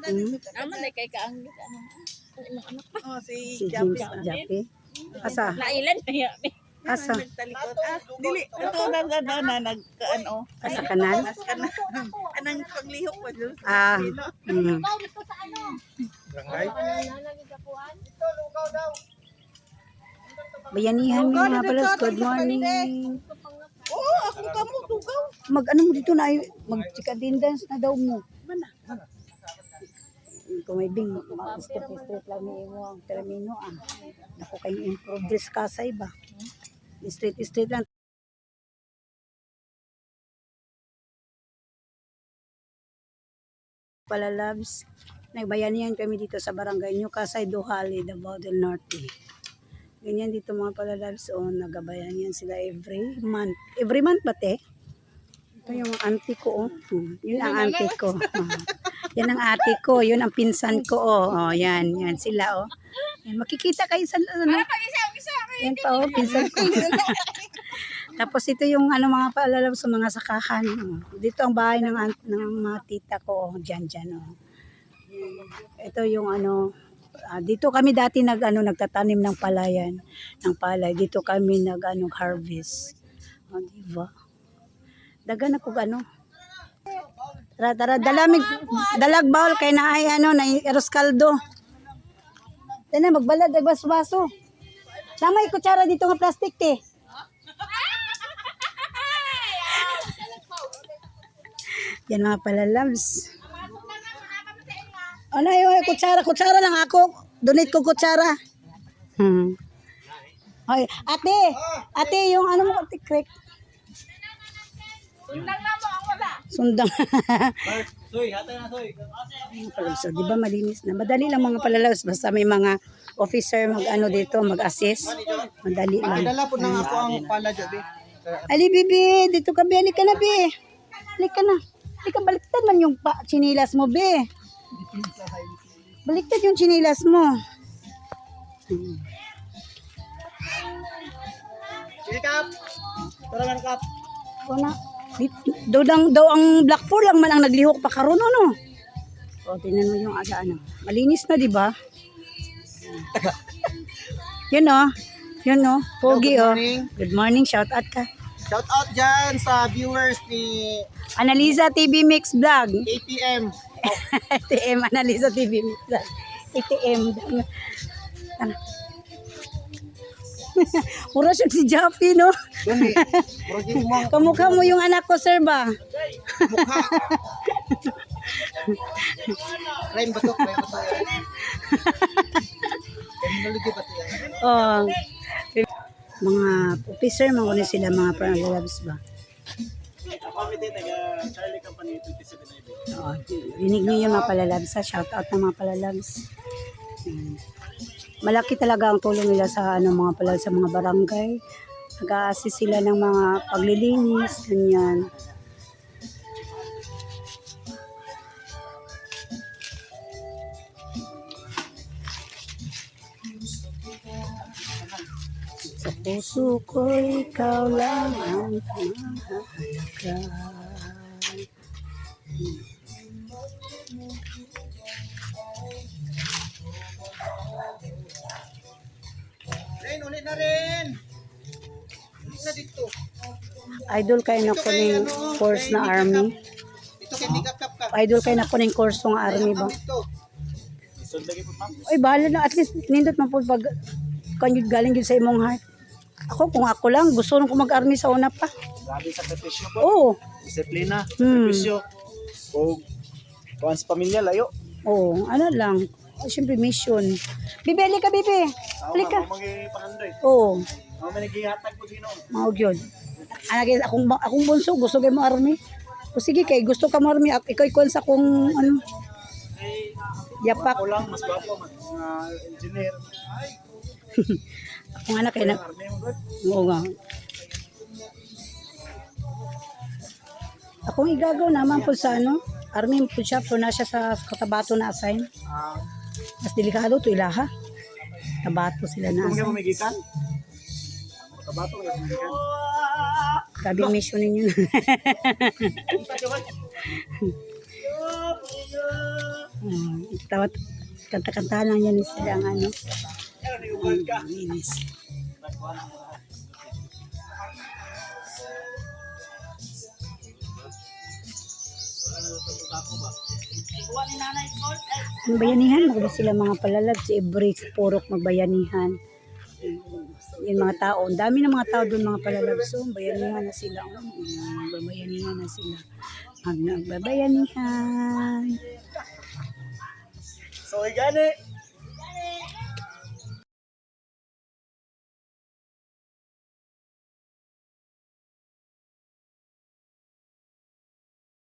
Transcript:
Naman ay kay kaanggit ano. Oh, Si si Jappy. Jappy. Asa? Nailan kaya. Asa? Talikod. Dili. Ito na nagkaano. Asa kanan? Mas ka na. Anang panglihok pa dyan. Ah. Mm. Bayanihan mo mga palos. Good morning. Oo, ako ka mo, tugaw. Mag-ano mo dito na ay mag-chikadin dance na daw mo. Kung may bing, mag-straight lang ni mo ang termino ah. Naku kayo improve dress kasay ba? Straight lang. Pala loves, nagbayanihan kami dito sa barangay New Kasay, Duhali, Davao del Norte. Ganyan dito mga palalabs o nagabayanihan sila every month. Every month ba te? Ito yung auntie ko oh. Yun ang auntie ko. Yan ang ate ko, yun ang pinsan ko oh. Yan sila oh. Yan, makikita kayo sa ano. Yan pa oh, pinsan ko. Tapos ito yung ano mga palalabs sa mga sakahan. Oh. Dito ang bahay ng mga tita ko oh. Diyan oh. Ito yung ano. Dito kami dati nagtatanim ng palayan, ng palay. Dito kami harvest. Oh, diba? Dagan ako Tara, dalag bawal kay na ay na eros kaldo. Tana magbalad baso. Sama kutsara dito nga plastic te. Yan mga palalabs. Ano yung kutsara lang ako. Donate ko kutsara. Ay, ate yung ano mo krek. Sundang na mo ang wala. Sundang. Soy, hata na soy. So, di ba malinis na? Madali lang mga palalaos. Basta may mga officer dito, mag-assist. Madali lang. Dala po na ako ang pala dyan. Ali, bibi. Dito ka, be. Halika na, be. Halika na. Halika, baliktad man yung chinilas mo, be. Baliktad yung chinilas mo. Sige, Kap. Tara nga, Kap. Una. Daw ang Blackpool lang man ang naglihok pa karon no. O tingnan mo yung ano. Malinis na di ba? Yun oh. Pogi oh. Good morning, shout out ka. Shout out dyan sa viewers ni Analiza TV Mix Vlog. ATM. ATM Analiza TV Mix Vlog. ATM. Mura siya si Jappy, no? Kamukha mo yung anak ko, sir ba? Mukha. Rhyme ba to? Terminology ba to yan? Oh. Mga officer, mga sila, mga palalabs ba? Oh, dinig niyo yung mga palalabs, ha? Shout out ng mga palalabs. Malaki talaga ang tulong nila sa mga pala sa mga barangay. Nag-a-assist sila ng mga paglilinis, ganyan. Sa puso ko ikaw lang ang mahalaga. Ulit na rin. Ulit na dito. Idol kayo na ko ng course na army. Ito kay Mika Kap. Idol kayo na ko ng course ng army ba? Ay, bahala na. At least, nindot man po pag kanyod galing yun sa imong heart. Ako, kung ako lang, gusto nung ko mag-army sa una pa. Grabe sakripisyo po. Oo. Disiplina, sakripisyo. O, kuhan sa pamilya, layo. Oo, ano lang. Siyempre, mission. Bibi, halika, bibi. Halika. Ako magipangandoy. Oo. Ako may naghihatag po sino. Maog yun. Akong bunso, gusto kayo mo army. O sige, kay gusto ka mo army. Ikaw ikon sa kung ano. Yapak. Ako lang, mas gwapo, mga engineer. Akong anak kayo na. Army mo good. Oo nga. Akong igagaw naman po sa army po siya. Po na siya sa Cotabato na assign. Mas delikado to ilaha. Tabato sila na Kung assign. kayo magigikan? Kabato kayo magigikan? Grabe ang mission ninyo. Tawat, kanta-kantahan lang yan sila ang ano. Linis. Ang bayanihan, magba sila mga palalab, si Every, si Purok magbayanihan. Yung mga tao, ang dami ng mga tao doon mga palalab. So, bayanihan na sila. Magbayanihan na sila. Nagbabayanihan. So, gani.